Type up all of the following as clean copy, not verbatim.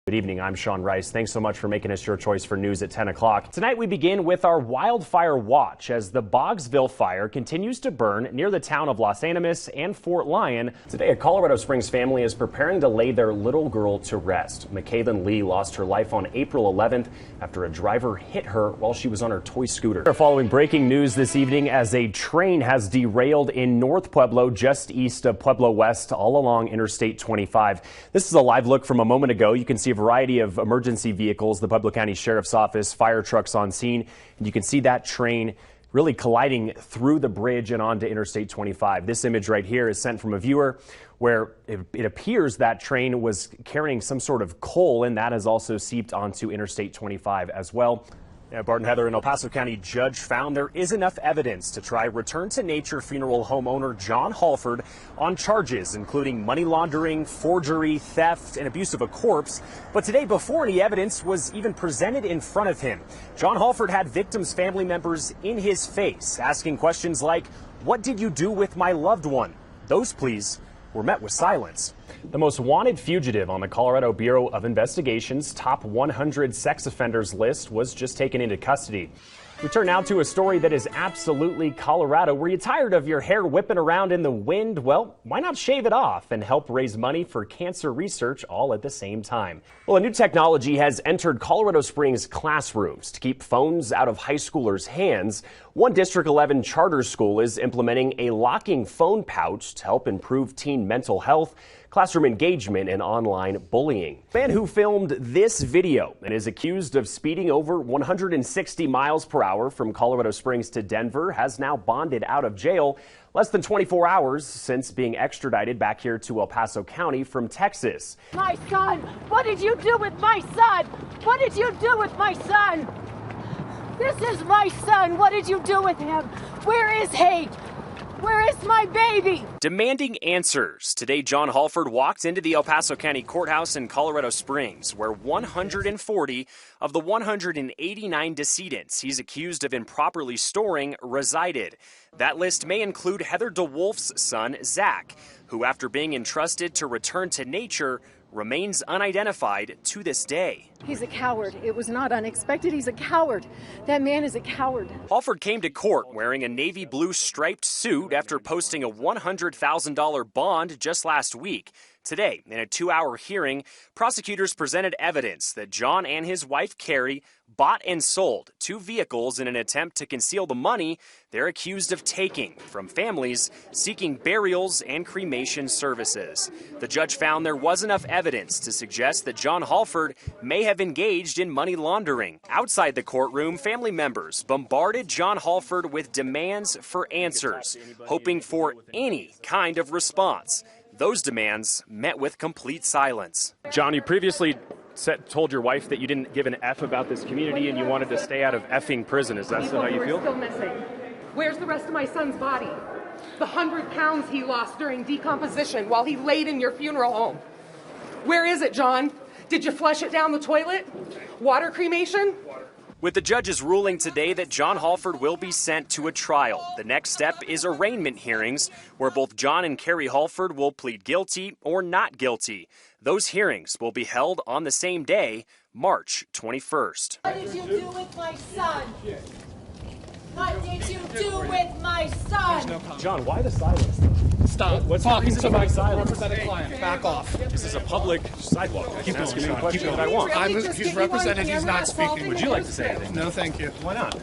Good evening, I'm Sean Rice. Thanks so much for making us your choice for news at 10 o'clock. Tonight we begin with our wildfire watch as the Boggsville fire continues to burn near the town of Los Animas and Fort Lyon. Today, a Colorado Springs family is preparing to lay their little girl to rest. McKaylin Lee lost her life on April 11th after a driver hit her while she was on her toy scooter. We're following breaking news this evening as a train has derailed in North Pueblo, just east of Pueblo West, all along Interstate 25. This is a live look from a moment ago. You can see a variety of emergency vehicles, the Pueblo County Sheriff's Office, fire trucks on scene, and you can see that train really colliding through the bridge and onto Interstate 25. This image right here is sent from a viewer where it appears that train was carrying some sort of coal, and that has also seeped onto Interstate 25 as well. Bart and Heather, an El Paso County judge found there is enough evidence to try Return to Nature funeral homeowner John Halford on charges including money laundering, forgery, theft, and abuse of a corpse. But today, before any evidence was even presented in front of him, John Halford had victims' family members in his face, asking questions like, "What did you do with my loved one?" Those pleas were met with silence. The most wanted fugitive on the Colorado Bureau of Investigation's top 100 sex offenders list was just taken into custody. We turn now to a story that is absolutely Colorado. Were you tired of your hair whipping around in the wind? Well, why not shave it off and help raise money for cancer research all at the same time? Well, a new technology has entered Colorado Springs classrooms to keep phones out of high schoolers' hands. One District 11 charter school is implementing a locking phone pouch to help improve teen mental health, classroom engagement, and online bullying. The man who filmed this video and is accused of speeding over 160 miles per hour from Colorado Springs to Denver has now bonded out of jail less than 24 hours since being extradited back here to El Paso County from Texas. My son! What did you do with my son? What did you do with my son? This is my son. What did you do with him? Where is he? Where is my baby? Demanding answers. Today, John Halford walked into the El Paso County Courthouse in Colorado Springs, where 140 of the 189 decedents he's accused of improperly storing resided. That list may include Heather DeWolf's son, Zach, who, after being entrusted to Return to Nature, remains unidentified to this day. He's a coward. It was not unexpected. He's a coward. That man is a coward. Halford came to court wearing a navy blue striped suit after posting a $100,000 bond just last week. Today, in a 2-hour hearing, prosecutors presented evidence that John and his wife, Carrie, bought and sold 2 vehicles in an attempt to conceal the money they're accused of taking from families seeking burials and cremation services. The judge found there was enough evidence to suggest that John Halford may have engaged in money laundering. Outside the courtroom, family members bombarded John Halford with demands for answers, hoping for any kind of response. Those demands met with complete silence. John, you previously told your wife that you didn't give an F about this community and you wanted to stay out of effing prison. Is that still how you feel? Still missing. Where's the rest of my son's body? The 100 pounds he lost during decomposition while he laid in your funeral home. Where is it, John? Did you flush it down the toilet? Water cremation? With the judge's ruling today that John Halford will be sent to a trial, the next step is arraignment hearings where both John and Carrie Halford will plead guilty or not guilty. Those hearings will be held on the same day, March 21st. What did you do with my son? What did you do with my son? John, why the silence? Stop. What's talking the to my silence? represented client. Back off. This is a public sidewalk. Keep asking me the question that I want. He's represented. He's not speaking. Would you like to say anything? No, thank you. Why not?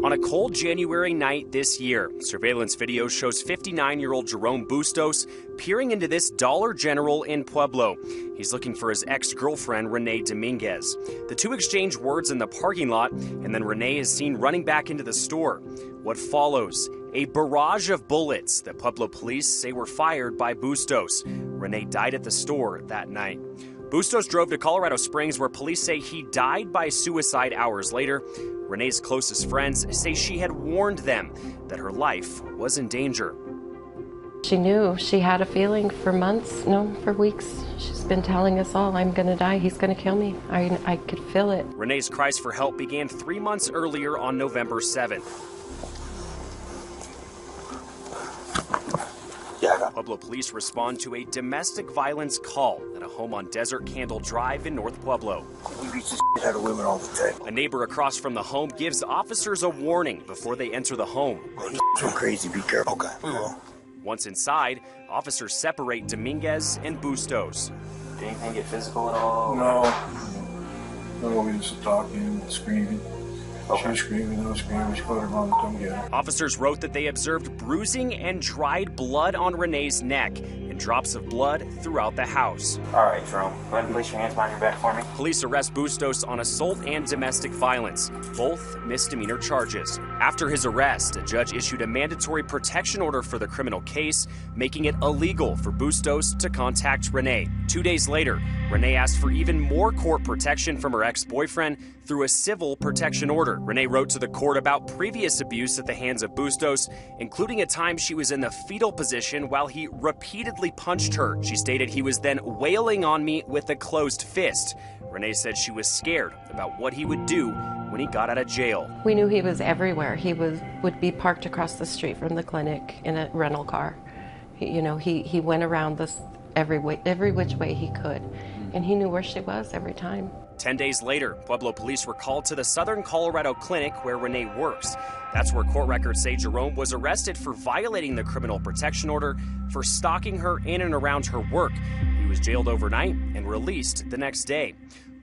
On a cold January night this year, surveillance video shows 59-year-old Jerome Bustos peering into this Dollar General in Pueblo. He's looking for his ex-girlfriend, Renee Dominguez. The two exchange words in the parking lot, and then Renee is seen running back into the store. What follows? A barrage of bullets that Pueblo police say were fired by Bustos. Renee died at the store that night. Bustos drove to Colorado Springs, where police say he died by suicide hours later. Renee's closest friends say she had warned them that her life was in danger. She knew. She had a feeling for months, no, for weeks. She's been telling us all, I'm going to die. He's going to kill me. I could feel it. Renee's cries for help began 3 months earlier on November 7th. Yeah, Pueblo police respond to a domestic violence call at a home on Desert Candle Drive in North Pueblo. We beat the shit out of women all the time. A neighbor across from the home gives officers a warning before they enter the home. So crazy, be careful. Okay, we will. Once inside, officers separate Dominguez and Bustos. Did anything get physical at all? No, we just talking, screaming. Okay. She was screaming, I was screaming. She called her mom to come get her. Officers wrote that they observed bruising and dried blood on Renee's neck and drops of blood throughout the house. All right, Jerome. Go ahead and place your hands behind your back for me. Police arrest Bustos on assault and domestic violence, both misdemeanor charges. After his arrest, a judge issued a mandatory protection order for the criminal case, making it illegal for Bustos to contact Renee. 2 days later, Renee asked for even more court protection from her ex-boyfriend through a civil protection order. Renee wrote to the court about previous abuse at the hands of Bustos, including a time she was in the fetal position while he repeatedly punched her. She stated he was then wailing on me with a closed fist. Renee said she was scared about what he would do when he got out of jail. We knew he was everywhere. He would be parked across the street from the clinic in a rental car. He went around this every which way he could, and he knew where she was every time. 10 days later, Pueblo police were called to the Southern Colorado clinic where Renee works. That's where court records say Jerome was arrested for violating the criminal protection order for stalking her in and around her work. He was jailed overnight and released the next day.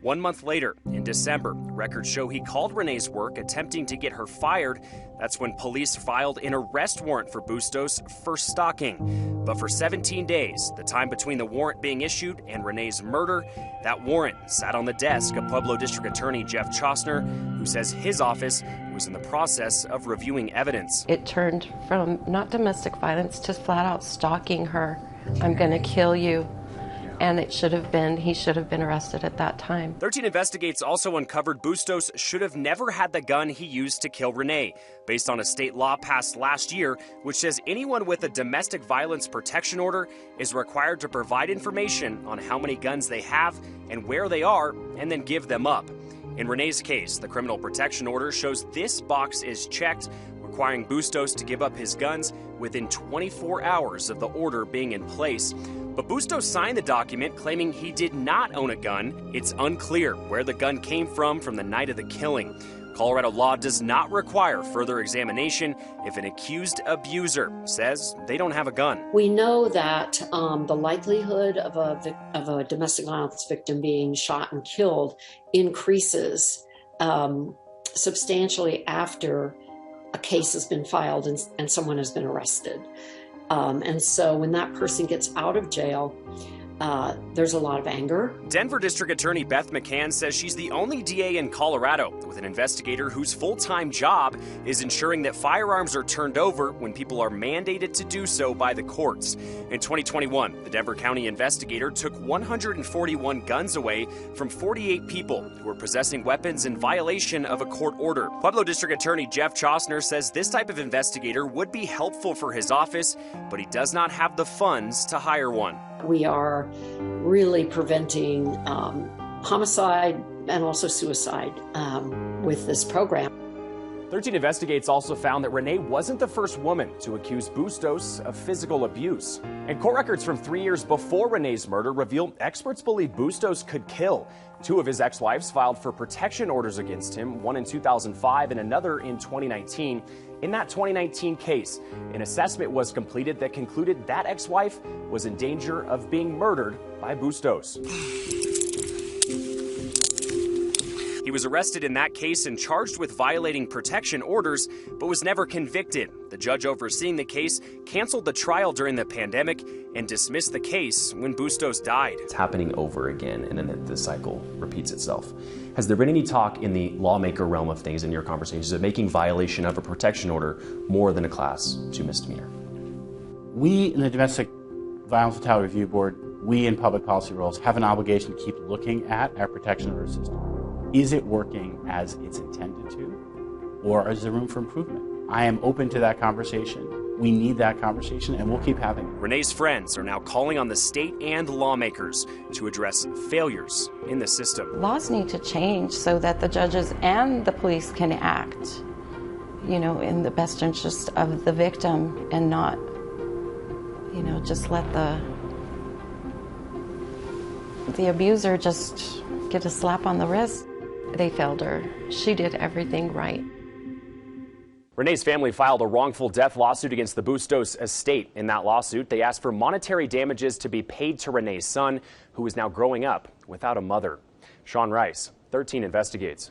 1 month later, in December, records show he called Renee's work attempting to get her fired. That's when police filed an arrest warrant for Bustos for stalking. But for 17 days, the time between the warrant being issued and Renee's murder, that warrant sat on the desk of Pueblo District Attorney Jeff Chostner, who says his office was in the process of reviewing evidence. It turned from not domestic violence to flat out stalking her. I'm going to kill you. And he should have been arrested at that time. 13 Investigates also uncovered Bustos should have never had the gun he used to kill Renee, based on a state law passed last year, which says anyone with a domestic violence protection order is required to provide information on how many guns they have and where they are, and then give them up. In Renee's case, the criminal protection order shows this box is checked, requiring Bustos to give up his guns within 24 hours of the order being in place. But Bustos signed the document claiming he did not own a gun. It's unclear where the gun came from the night of the killing. Colorado law does not require further examination if an accused abuser says they don't have a gun. We know that the likelihood of a domestic violence victim being shot and killed increases substantially after a case has been filed and someone has been arrested. And so when that person gets out of jail, there's a lot of anger. Denver District Attorney Beth McCann says she's the only DA in Colorado with an investigator whose full-time job is ensuring that firearms are turned over when people are mandated to do so by the courts. In 2021, the Denver County investigator took 141 guns away from 48 people who were possessing weapons in violation of a court order. Pueblo District Attorney Jeff Chostner says this type of investigator would be helpful for his office, but he does not have the funds to hire one. We are really preventing homicide and also suicide with this program. 13 Investigates also found that Renee wasn't the first woman to accuse Bustos of physical abuse. And court records from 3 years before Renee's murder reveal experts believe Bustos could kill. 2 of his ex-wives filed for protection orders against him, one in 2005 and another in 2019. In that 2019 case, an assessment was completed that concluded that ex-wife was in danger of being murdered by Bustos. He was arrested in that case and charged with violating protection orders, but was never convicted. The judge overseeing the case canceled the trial during the pandemic and dismissed the case when Bustos died. It's happening over again, and then the cycle repeats itself. Has there been any talk in the lawmaker realm of things in your conversations of making violation of a protection order more than a Class 2 misdemeanor? We in the Domestic Violence Fatality Review Board, we in public policy roles have an obligation to keep looking at our protection order system. Is it working as it's intended to, or is there room for improvement? I am open to that conversation. We need that conversation, and we'll keep having it. Renee's friends are now calling on the state and lawmakers to address failures in the system. Laws need to change so that the judges and the police can act, in the best interest of the victim and not You know, just let the abuser just get a slap on the wrist. They failed her. She did everything right. Renee's family filed a wrongful death lawsuit against the Bustos estate. In that lawsuit, they asked for monetary damages to be paid to Renee's son, who is now growing up without a mother. Sean Rice, 13 investigates.